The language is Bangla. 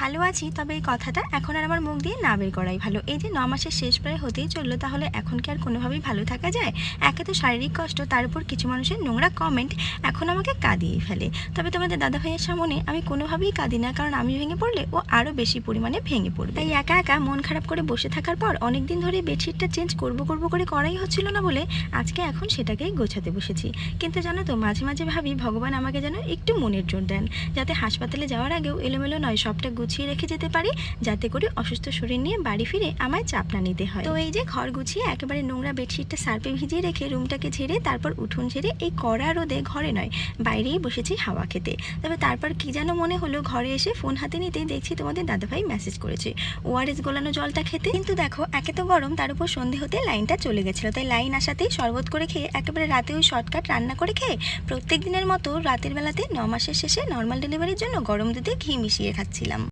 ভালো আছি, তবে এই কথাটা এখন আর আমার মুখ দিয়ে না বের করাই ভালো। এই যে 9 মাসের শেষ প্রায় হতেই চললো, তাহলে এখন কি আর কোনোভাবেই ভালো থাকা যায়? একে তো শারীরিক কষ্ট, তার উপর কিছু মানুষের নোংরা কমেন্ট এখন আমাকে কাঁদিয়ে ফেলে। তবে তোমাদের দাদা ভাইয়ের সামনে আমি কোনোভাবেই কাঁদি না, কারণ আমি ভেঙে পড়লে ও আরও বেশি পরিমাণে ভেঙে পড়বে। তাই একা একা মন খারাপ করে বসে থাকার পর অনেকদিন ধরে বেডশিটটা চেঞ্জ করবো করে করাই হচ্ছিল না বলে আজকে এখন সেটাকেই গোছাতে বসেছি। কিন্তু জানো তো, মাঝে মাঝে ভাবি ভগবান আমাকে যেন একটু মনের জোর দেন, যাতে হাসপাতালে যাওয়ার আগেও এলোমেলো নয়, সবটা গুছিয়ে রেখে যেতে পারি, যাতে করে অসুস্থ শরীর নিয়ে বাড়ি ফিরে আমায় চাপ না নিতে হয়। তো এই যে ঘর গুছিয়ে একেবারে নোংরা বেডশিটটা সার্ফে ভিজিয়ে রেখে রুমটাকে ঝেড়ে তারপর উঠোন ঝেড়ে এই কড়া রোদে ঘরে নয় বাইরেই বসেছি হাওয়া খেতে। তবে তারপর কি যেন মনে হলো, ঘরে এসে ফোন হাতে নিতেই দেখছি তোমাদের দাদাভাই মেসেজ করেছে ওআরএস গোলানো জলটা খেতে। কিন্তু দেখো, একে তো গরম, তার উপর সন্ধে হতে লাইনটা চলে গেছিলো, তাই লাইন আসাতেই শরবত করে খেয়ে একেবারে রাতে ওই শর্টকাট রান্না করে খেয়ে প্রত্যেক দিনের মতো রাতের বেলাতে 9 মাসের শেষে নর্মাল ডেলিভারির জন্য গরম দুধে ঘি মিশিয়ে খাচ্ছিলাম।